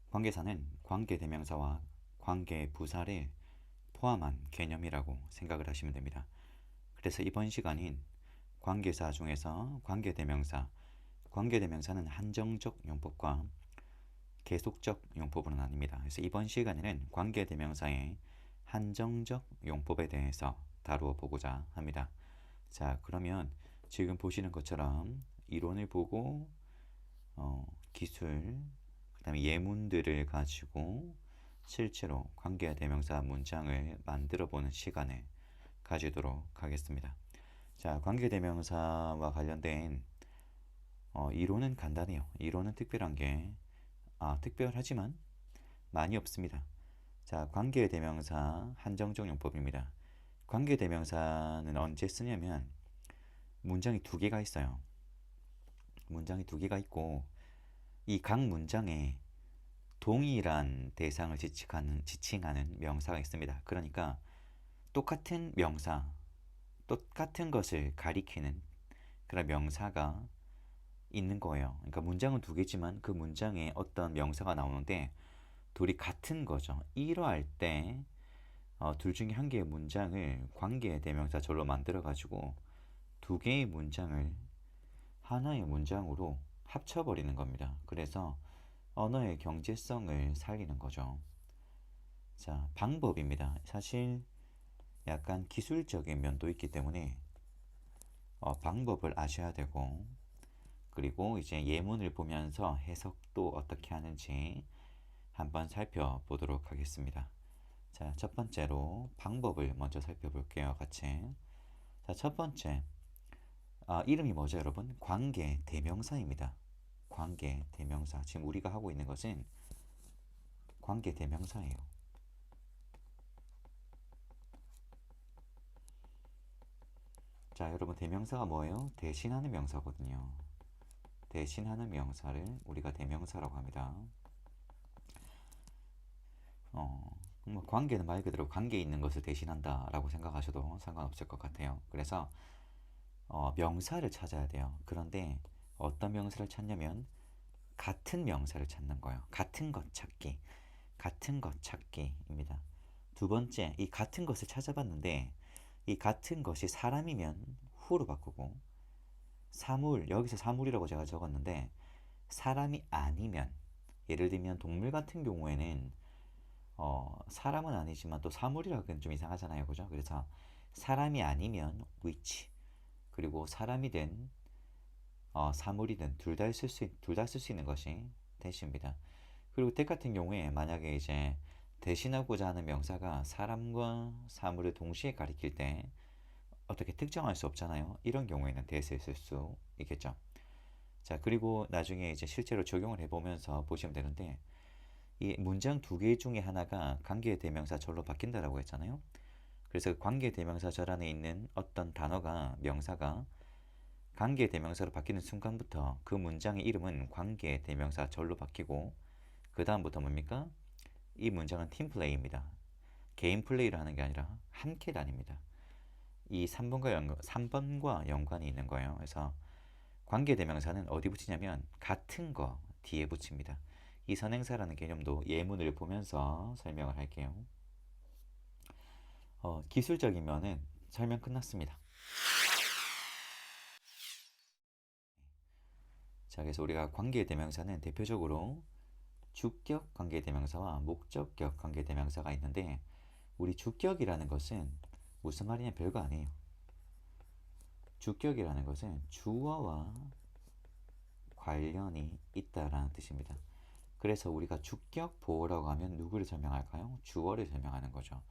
관계사는 관계대명사와 관계부사를 포함한 개념이라고 생각을 하시면 됩니다. 그래서 이번 시간인 관계사 중에서 관계대명사는 한정적 용법과 계속적 용법으로 나뉩니다. 그래서 이번 시간에는 관계대명사의 한정적 용법에 대해서 다루어 보고자 합니다. 자, 그러면 지금 보시는 것처럼 이론을 보고 기술, 그 다음에 예문들을 가지고 실제로 관계대명사 문장을 만들어 보는 시간을 가지도록 하겠습니다. 자, 관계대명사와 관련된 이론은 간단해요. 이론은 특별한 게 특별하지만 많이 없습니다. 자, 관계대명사 한정적 용법입니다. 관계대명사는 언제 쓰냐면 문장이 두 개가 있어요. 문장이 두 개가 있고 이 각 문장에 동일한 대상을 지칭하는 명사가 있습니다. 그러니까 똑같은 명사, 똑같은 것을 가리키는 그런 명사가 있는 거예요. 그러니까 문장은 두 개지만 그 문장에 어떤 명사가 나오는데 둘이 같은 거죠. 이러할 때 둘 중에 한 개의 문장을 관계 대명사 절로 만들어 가지고 두 개의 문장을 하나의 문장으로 합쳐버리는 겁니다. 그래서 언어의 경제성을 살리는 거죠. 자, 방법입니다. 사실 약간 기술적인 면도 있기 때문에 방법을 아셔야 되고, 그리고 이제 예문을 보면서 해석도 어떻게 하는지 한번 살펴보도록 하겠습니다. 자, 첫 번째로 방법을 먼저 살펴볼게요. 같이. 자, 첫 번째. 이름이 뭐죠, 여러분? 관계 대명사입니다. 관계 대명사. 지금 우리가 하고 있는 것은 관계 대명사예요. 자, 여러분 대명사가 뭐예요? 대신하는 명사거든요. 대신하는 명사를 우리가 대명사라고 합니다. 뭐 관계는 말 그대로 관계에 있는 것을 대신한다라고 생각하셔도 상관없을 것 같아요. 그래서 명사를 찾아야 돼요. 그런데 어떤 명사를 찾냐면 같은 명사를 찾는 거예요. 같은 것 찾기. 같은 것 찾기입니다. 두 번째, 이 같은 것을 찾아봤는데 이 같은 것이 사람이면 후로 바꾸고 사물, 여기서 사물이라고 제가 적었는데 사람이 아니면 예를 들면 동물 같은 경우에는 사람은 아니지만 또 사물이라고 하기엔 좀 이상하잖아요. 그죠? 그래서 사람이 아니면 which 그리고 사람이든 사물이든 둘 다 쓸 수 있는 것이 대시입니다. 그리고 that 같은 경우에 만약에 이제 대신하고자 하는 명사가 사람과 사물을 동시에 가리킬 때 어떻게 특정할 수 없잖아요. 이런 경우에는 that을 쓸 수 있겠죠. 자, 그리고 나중에 이제 실제로 적용을 해보면서 보시면 되는데 이 문장 두 개 중에 하나가 관계 대명사 절로 바뀐다라고 했잖아요. 그래서 관계 대명사 절 안에 있는 어떤 단어가 명사가 관계 대명사로 바뀌는 순간부터 그 문장의 이름은 관계 대명사 절로 바뀌고 그 다음부터 뭡니까? 이 문장은 팀플레이입니다. 개인 플레이를 하는 게 아니라 함께 다닙니다. 이 3번과 연관이 있는 거예요. 그래서 관계대명사는 어디 붙이냐면 같은 거 뒤에 붙입니다. 이 선행사라는 개념도 예문을 보면서 설명을 할게요. 기술적인 면은 설명 끝났습니다. 자, 그래서 우리가 관계대명사는 대표적으로 주격 관계대명사와 목적격 관계대명사가 있는데 우리 주격이라는 것은 무슨 말이냐 별거 아니에요. 주격이라는 것은 주어와 관련이 있다라는 뜻입니다. 그래서 우리가 주격 보호라고 하면 누구를 설명할까요? 주어를 설명하는 거죠.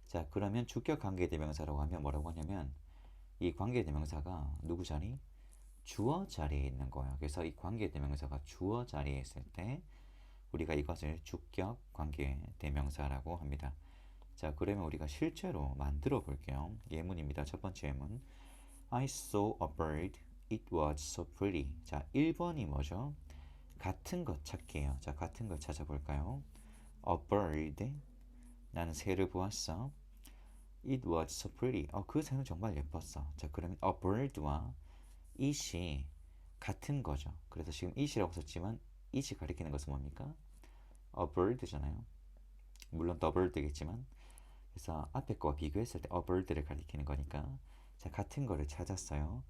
자, 그러면 주격 관계대명사라고 하면 뭐라고 하냐면 이 관계대명사가 누구 자리? 주어 자리에 있는 거예요. 그래서 이 관계대명사가 주어 자리에 있을 때 우리가 이것을 주격 관계대명사라고 합니다. 자, 그러면 우리가 실제로 만들어 볼게요. 예문입니다. 첫 번째 예문. I saw a bird. It was so pretty. 자, 1번이 뭐죠? 같은 것 찾기예요. 자, 같은 것 찾아볼까요? A bird. 나는 새를 보았어. It was so pretty. 그 새는 정말 예뻤어. 자, 그러면 a bird와 it이 같은 거죠. 그래서 지금 it이라고 썼지만 it이 가리키는 것은 뭡니까? a bird잖아요. 물론 the bird겠지만 그래서 앞에 거와 비교했을 때 a bird를 가리키는 거니까 자 같은 거를 찾았어요.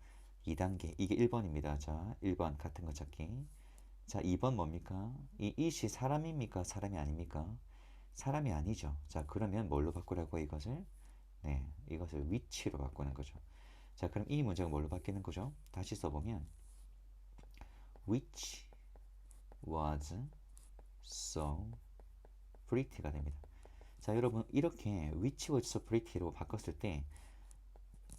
2단계 이게 1번입니다. 자 1번 같은 거 찾기. 자 2번 뭡니까? 이 it이 사람입니까? 사람이 아닙니까? 사람이 아니죠. 자 그러면 뭘로 바꾸라고 이것을? 네 이것을 which로 바꾸는 거죠. 자 그럼 이 문제가 뭘로 바뀌는 거죠? 다시 써보면 which was so pretty가 됩니다. 자 여러분 이렇게 which was so pretty로 바꿨을 때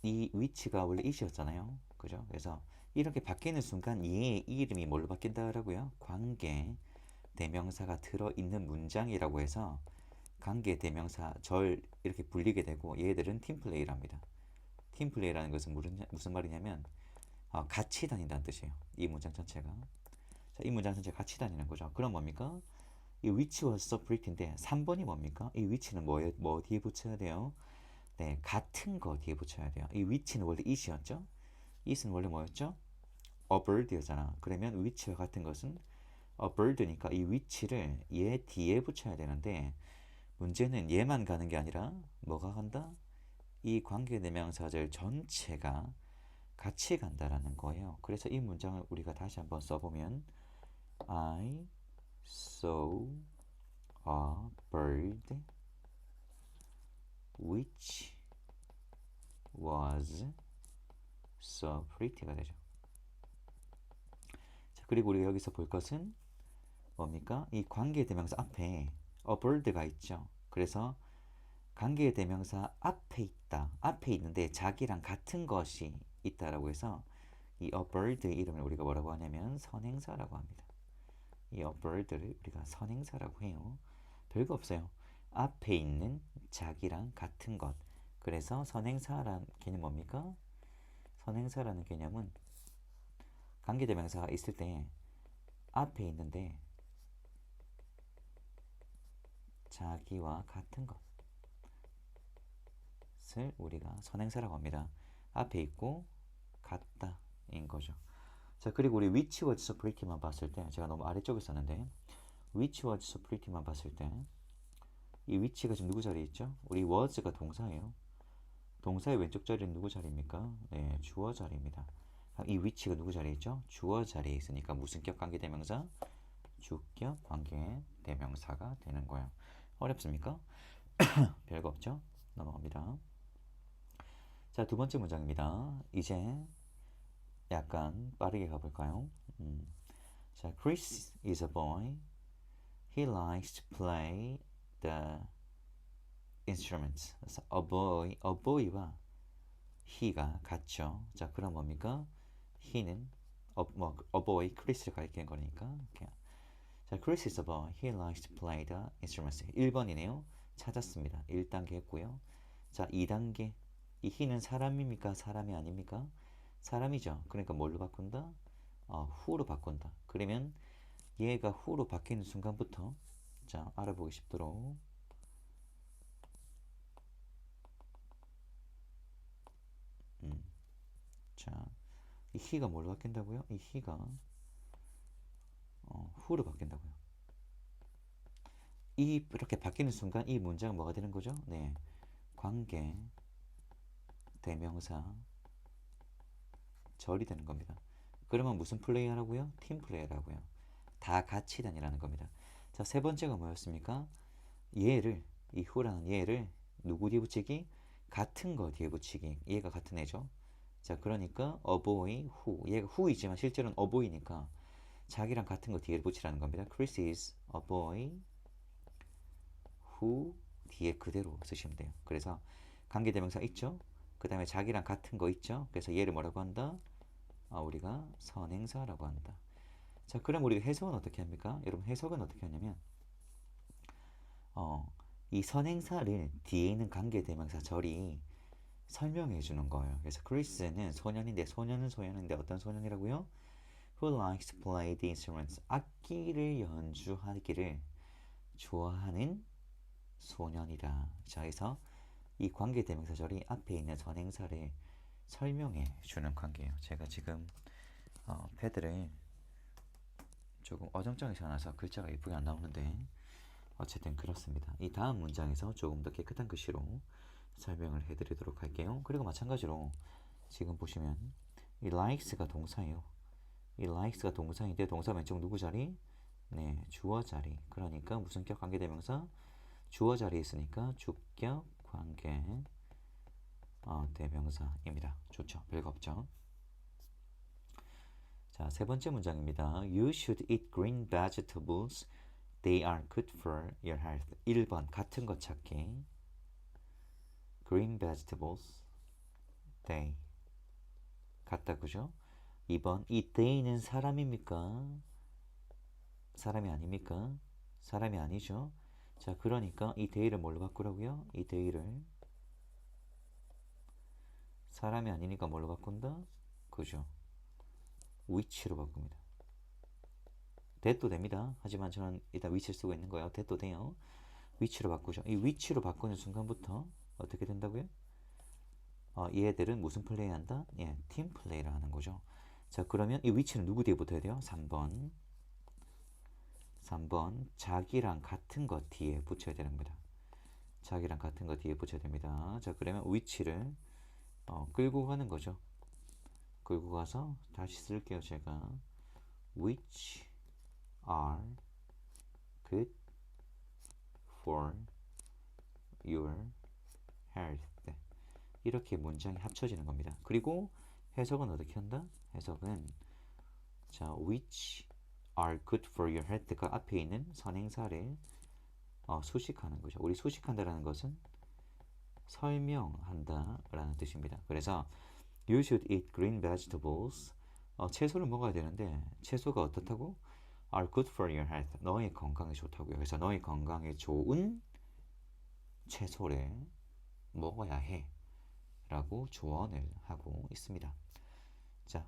이 which가 원래 it이었잖아요. 그죠? 그래서 이렇게 바뀌는 순간 얘의 이름이 뭘로 바뀐다라고요? 관계 대명사가 들어있는 문장이라고 해서 관계 대명사 절 이렇게 불리게 되고 얘들은 팀플레이랍니다. 팀플레이라는 것은 무슨 말이냐면 같이 다닌다는 뜻이에요. 이 문장 전체가. 자, 이 문장 전체가 같이 다니는 거죠. 그럼 뭡니까? 이 which was so pretty인데 3번이 뭡니까? 이 which는 뭐 뒤에 붙여야 돼요? 네, 같은 거 뒤에 붙여야 돼요. 이 which는 원래 it이었죠? it은 원래 뭐였죠? a bird였잖아. 그러면 which와 같은 것은 a bird니까 이 which를 얘 뒤에 붙여야 되는데 문제는 얘만 가는 게 아니라 뭐가 간다? 이 관계대명사절 전체가 같이 간다라는 거예요. 그래서 이 문장을 우리가 다시 한번 써보면 I saw a bird which was so pretty가 되죠. 자, 그리고 우리가 여기서 볼 것은 뭡니까? 이 관계대명사 앞에 a bird가 있죠. 그래서 관계대명사 앞에 있다. 앞에 있는데 자기랑 같은 것이 있다라고 해서 이 a bird의 이름을 우리가 뭐라고 하냐면 선행사라고 합니다. 이 a bird를 우리가 선행사라고 해요. 별거 없어요. 앞에 있는 자기랑 같은 것. 그래서 선행사라는 개념 뭡니까? 선행사라는 개념은 관계대명사가 있을 때 앞에 있는데 자기와 같은 것을 우리가 선행사라고 합니다. 앞에 있고 같다인 거죠. 자 그리고 우리 which was so pretty만 봤을 때 제가 너무 아래쪽에 있었는데 which was so pretty만 봤을 때 이 which가 지금 누구 자리에 있죠? 우리 was가 동사예요. 동사의 왼쪽 자리는 누구 자리입니까? 네, 주어 자리입니다. 이 which가 누구 자리에 있죠? 주어 자리에 있으니까 무슨 격 관계대명사? 주격 관계대명사가 되는 거예요. 어렵습니까? 별거 없죠? 넘어갑니다. 자, 두 번째 문장입니다. 이제 약간 빠르게 가볼까요? 자, Chris is a boy. He likes to play the instruments. 그래서 a boy와 he가 같죠. 자, 그럼 뭡니까? he는 a boy, Chris를 가리키는 거니까. 이렇게. 자, Chris is a boy. He likes to play the instruments. 1번이네요. 찾았습니다. 1단계 했고요. 자, 2단계. 이 he는 사람입니까? 사람이 아닙니까? 사람이죠. 그러니까 뭘로 바꾼다? who로 바꾼다. 그러면 얘가 who로 바뀌는 순간부터 자, 알아보기 쉽도록 자, 이 he가 뭘로 바뀐다고요? 이 he가 who로 바뀐다고요. 이렇게 바뀌는 순간 이 문장은 뭐가 되는 거죠? 네, 관계 대명사 절이 되는 겁니다. 그러면 무슨 플레이 하라고요? 팀 플레이라고요. 다 같이 다니라는 겁니다. 자, 세 번째가 뭐였습니까? 얘를 이 who라는 얘를 누구 뒤에 붙이기? 같은 거 뒤에 붙이기. 얘가 같은 애죠. 자, 그러니까 a boy who 얘가 who이지만 실제로는 a boy니까 자기랑 같은 거 뒤에 붙이라는 겁니다. Chris is a boy who 뒤에 그대로 쓰시면 돼요. 그래서 관계대명사 있죠? 그 다음에 자기랑 같은 거 있죠? 그래서 얘를 뭐라고 한다? 우리가 선행사라고 한다. 자, 그럼 우리가 해석은 어떻게 합니까? 여러분 해석은 어떻게 하냐면 이 선행사를 뒤에 있는 관계대명사 절이 설명해 주는 거예요. 그래서 크리스는 소년인데 어떤 소년이라고요? Who likes to play the instruments. 악기를 연주하기를 좋아하는 소년이다. 자, 그래서 이 관계대명사절이 앞에 있는 선행사를 설명해 주는 관계예요. 제가 지금 패드를 조금 어정쩡히 져놔서 글자가 예쁘게 안 나오는데 어쨌든 그렇습니다. 이 다음 문장에서 조금 더 깨끗한 글씨로 설명을 해드리도록 할게요. 그리고 마찬가지로 지금 보시면 이 likes가 동사예요. 이 likes가 동사인데 동사 왼쪽 누구 자리? 네, 주어 자리. 그러니까 무슨 격 관계대명사? 주어 자리에 있으니까 주격 관계 대명사입니다. 좋죠. 별거 없죠. 자, 세 번째 문장입니다. You should eat green vegetables. They are good for your health. 1번 같은 것 찾기. Green vegetables. They. 같다 그죠? 2번 이 they는 사람입니까? 사람이 아닙니까? 사람이 아니죠. 자, 그러니까 이 they를 뭘로 바꾸라고요? 이 they를 사람이 아니니까 뭘로 바꾼다? 그죠? which로 바꿉니다. that도 됩니다. 하지만 저는 일단 which를 쓰고 있는 거예요. that도 돼요. which로 바꾸죠. 이 which로 바꾸는 순간부터 어떻게 된다고요? 얘들은 무슨 플레이 한다? 예, 팀 플레이를 하는 거죠. 자, 그러면 이 which는 누구 뒤에 붙어야 돼요? 3번. 3번 자기랑 같은 것 뒤에 붙여야 되는 겁니다. 자기랑 같은 것 뒤에 붙여야 됩니다. 자, 그러면 which를 끌고 가는 거죠. 끌고 가서 다시 쓸게요. 제가 which are good for your health. 이렇게 문장이 합쳐지는 겁니다. 그리고 해석은 어떻게 한다? 해석은 자, which are good for your health가 앞에 있는 선행사를 수식하는 거죠. 우리 수식한다라는 것은 설명한다라는 뜻입니다. 그래서 you should eat green vegetables. 채소를 먹어야 되는데 채소가 어떻다고? are good for your health. 너의 건강에 좋다고요. 그래서 너의 건강에 좋은 채소를 먹어야 해. 라고 조언을 하고 있습니다. 자,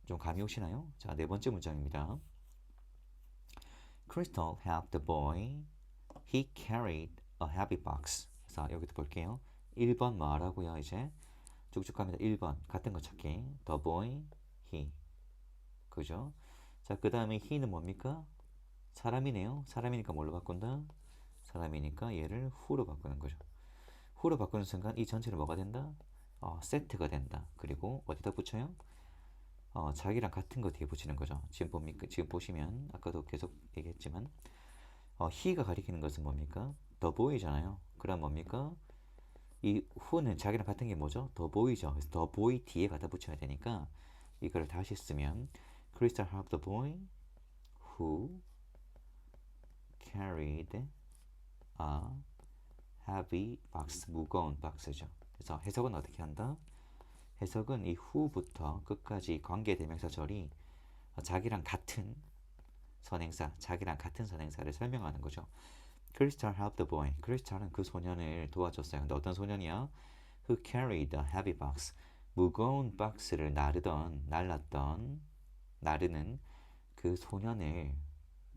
좀 감이 오시나요? 자, 네 번째 문장입니다. Crystal helped the boy. He carried a heavy box. 자, 여기도 볼게요. 1번 뭐 하라고요? 이제 쭉쭉 갑니다. 1번 같은 거 찾기. The boy, he. 그죠? 자, 그 다음에 he는 뭡니까? 사람이네요. 사람이니까 뭘로 바꾼다? 사람이니까 얘를 who로 바꾸는 거죠. who로 바꾸는 순간 이 전체를 뭐가 된다? 세트가 된다. 그리고 어디다 붙여요? 자기랑 같은 거 뒤에 붙이는 거죠. 지금 봅니까? 지금 보시면 아까도 계속 얘기했지만 he가 가리키는 것은 뭡니까? the boy잖아요. 그럼 뭡니까? 이 who는 자기랑 같은 게 뭐죠? the boy죠. 그래서 the boy 뒤에 갖다 붙여야 되니까 이걸 다시 쓰면 Crystal helped the boy who carried a heavy box. 무거운 박스죠. 그래서 해석은 어떻게 한다? 해석은 이 who부터 끝까지 관계대명사절이 자기랑 같은 선행사, 자기랑 같은 선행사를 설명하는 거죠. Crystal helped the boy. 크리스탈은 그 소년을 도와줬어요. 근데 어떤 소년이야? Who carried a heavy box. 무거운 박스를 날랐던, 나르는 그 소년을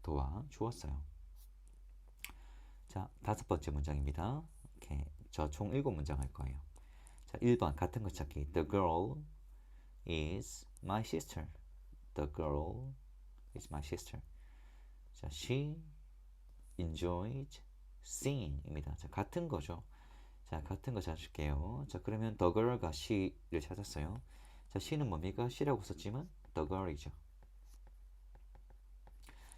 도와주었어요. 자, 다섯 번째 문장입니다. 이렇게 저 총 7문장 할 거예요. 자, 1번 같은 거 찾기. The girl is my sister. The girl is my sister. 자, she enjoys singing입니다. 자, 같은 거죠. 자, 같은 거 찾을게요. 자, 그러면 the girl과 she를 찾았어요. 자, she는 뭡니까? she라고 썼지만 the girl이죠.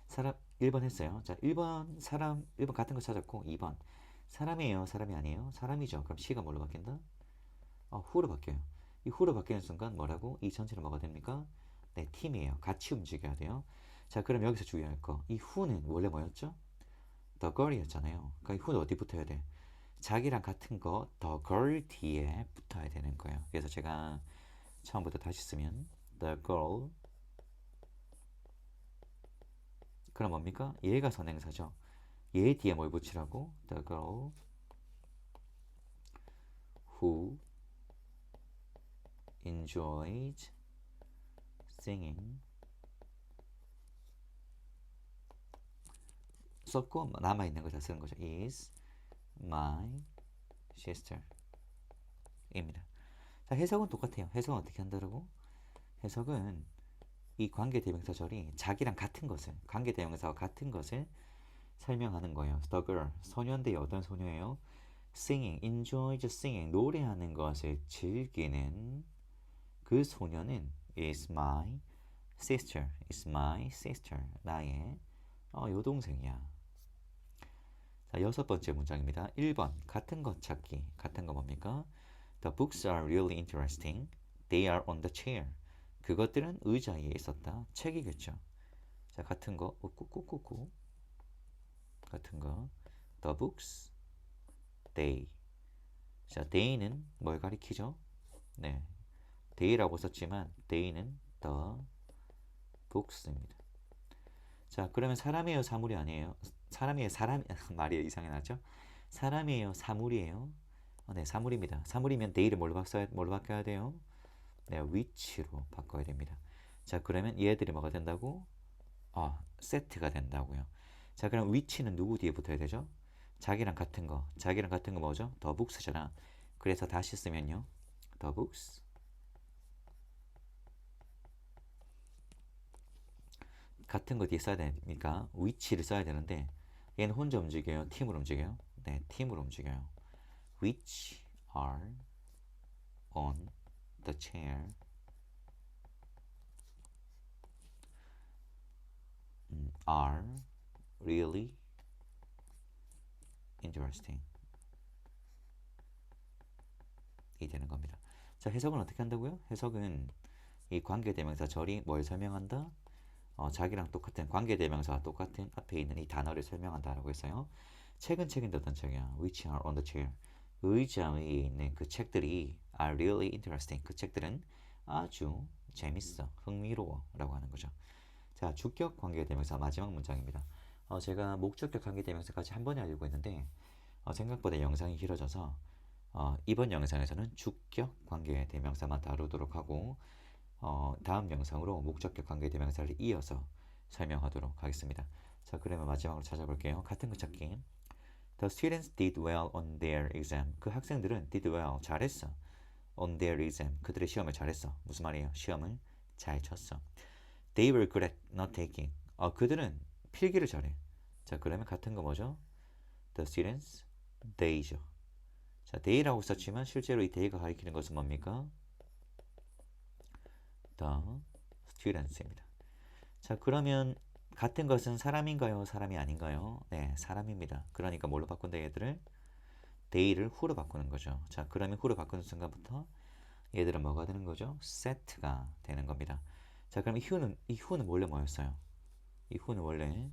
사람 1번 했어요. 자, 1번 사람 1번 같은 거 찾았고 2번 사람이에요, 사람이 아니에요? 사람이죠. 그럼 she가 뭘로 바뀐다? who로 바뀌어요. 이 who로 바뀌는 순간 뭐라고? 이 전체는 뭐가 됩니까? 네, 팀이에요. 같이 움직여야 돼요. 자, 그럼 여기서 주의할 거. 이 who는 원래 뭐였죠? the girl이었잖아요. 그러니까 이 who는 어디 붙어야 돼? 자기랑 같은 거 the girl 뒤에 붙어야 되는 거예요. 그래서 제가 처음부터 다시 쓰면 the girl. 그럼 뭡니까? 얘가 선행사죠. 얘 뒤에 뭘 붙이라고? The girl who enjoys singing. 썼고 남아있는 거 다 쓰는 거죠. is my sister 입니다. 자, 해석은 똑같아요. 해석은 어떻게 한다고? 해석은 이 관계대명사절이 자기랑 같은 것을, 관계대명사와 같은 것을 설명하는 거예요. The girl, 소녀인데 어떤 소녀예요? Singing, enjoys singing, 노래하는 것을 즐기는 그 소녀는 is my sister, is my sister, 나의 여동생이야. 자, 여섯 번째 문장입니다. 1번, 같은 것 찾기. 같은 거 뭡니까? The books are really interesting. They are on the chair. 그것들은 의자에 있었다. 책이겠죠. 자, 같은 거, 꾹꾹꾹꾹. 같은 거. The books, they. 자, they는 뭘 가리키죠? 네, they라고 썼지만 they는 the books입니다. 자, 그러면 사람이에요, 사물이 아니에요? 사람이에요, 사람 말이 이상해 나죠? 사람이에요, 사물이에요? 네, 사물입니다. 사물이면 they를 뭘로 바꿔야 돼요? 네, which로 바꿔야 됩니다. 자, 그러면 얘들이 뭐가 된다고? 세트가 된다고요. 자, 그럼 which는 누구 뒤에 붙어야 되죠? 자기랑 같은 거. 자기랑 같은 거 뭐죠? the books잖아. 그래서 다시 쓰면요. the books. 같은 거 뒤에 써야 되니까 which를 써야 되는데 얘는 혼자 움직여요? 팀으로 움직여요? 네, 팀으로 움직여요. which are on the chair. are really interesting. 이 되는 겁니다. 자, 해석은 어떻게 한다고요? 해석은 이 관계대명사 절이 뭘 설명한다? 자기랑 똑같은 관계대명사와 똑같은 앞에 있는 이 단어를 설명한다라고 했어요. 책인데 어떤 책이야? Which are on the chair. 의자 위에 있는 그 책들이 are really interesting. 그 책들은 아주 재밌어, 흥미로워 라고 하는 거죠. 자, 주격 관계대명사 마지막 문장입니다. 제가 목적격 관계대명사까지 한 번에 알고 있는데 생각보다 영상이 길어져서 이번 영상에서는 주격 관계대명사만 다루도록 하고 다음 영상으로 목적격 관계대명사를 이어서 설명하도록 하겠습니다. 자, 그러면 마지막으로 찾아볼게요. 같은 거 찾기. The students did well on their exam. 그 학생들은 did well, 잘했어. on their exam, 그들의 시험을 잘했어. 무슨 말이에요? 시험을 잘 쳤어. They were good at not taking. 그들은 필기를 잘해. 자, 그러면 같은 거 뭐죠? The students, they죠. 자, they라고 썼지만 실제로 이 they가 가리키는 것은 뭡니까? The students입니다. 자, 그러면 같은 것은 사람인가요? 사람이 아닌가요? 네, 사람입니다. 그러니까 뭘로 바꾼다 얘들을? they를 who로 바꾸는 거죠. 자, 그러면 who로 바꾸는 순간부터 얘들은 뭐가 되는 거죠? set가 되는 겁니다. 자, 그럼 이 who는 원래 뭐였어요? 이 who는 원래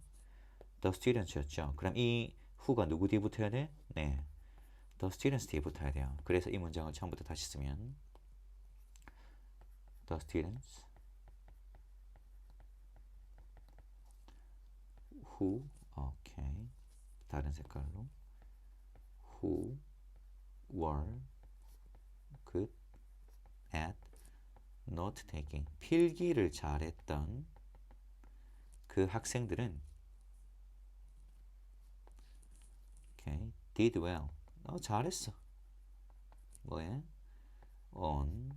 the students였죠. 그럼 이 who가 누구 뒤에 붙어야 돼? 네, the students 뒤에 붙어야 돼요. 그래서 이 문장을 처음부터 다시 쓰면 the students who, 오케이, 다른 색깔로 who were good at note taking, 필기를 잘했던 그 학생들은 오케이, did well, 잘했어. 뭐에? on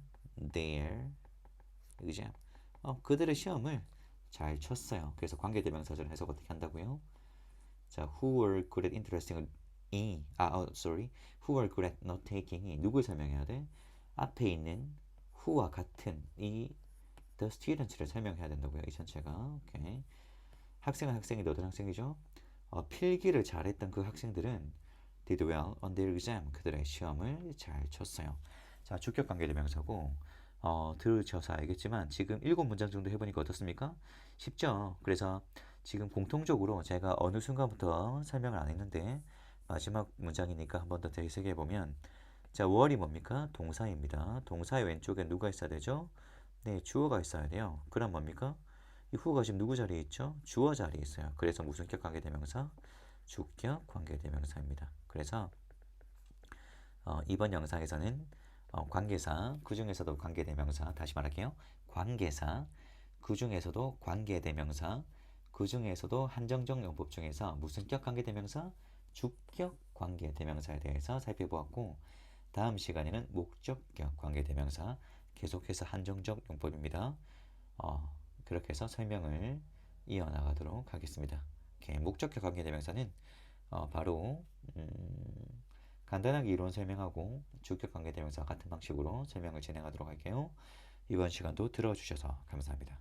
their exam, 그들의 시험을 잘 쳤어요. 그래서 관계대명사절 해석 어떻게 한다고요? 자, who were good at interesting sorry, who were good at note taking이 누굴 설명해야 돼? 앞에 있는 who와 같은 이 the students를 설명해야 된다고요. 이 전체가. 오케이. 학생은 학생인데 어떤 학생이죠? 필기를 잘했던 그 학생들은 did well on their exam, 그들의 시험을 잘 쳤어요. 자, 주격 관계대명사고 들으셔서 알겠지만 지금 7문장 정도 해보니까 어떻습니까? 쉽죠? 그래서 지금 공통적으로 제가 어느 순간부터 설명을 안 했는데 마지막 문장이니까 한 번 더 되새겨보면, 자, 월이 뭡니까? 동사입니다. 동사의 왼쪽에 누가 있어야 되죠? 네, 주어가 있어야 돼요. 그럼 뭡니까? 이 후가 지금 누구 자리에 있죠? 주어 자리에 있어요. 그래서 무슨 격 관계대명사? 주격 관계대명사입니다. 그래서 이번 영상에서는 관계사, 그 중에서도 관계대명사, 다시 말할게요. 관계사, 그 중에서도 관계대명사, 그 중에서도 한정적 용법 중에서 무슨 격 관계대명사? 주격 관계대명사에 대해서 살펴보았고, 다음 시간에는 목적격 관계대명사, 계속해서 한정적 용법입니다. 그렇게 해서 설명을 이어나가도록 하겠습니다. 이렇게 목적격 관계대명사는 바로 간단하게 이론 설명하고 주격 관계대명사 같은 방식으로 설명을 진행하도록 할게요. 이번 시간도 들어주셔서 감사합니다.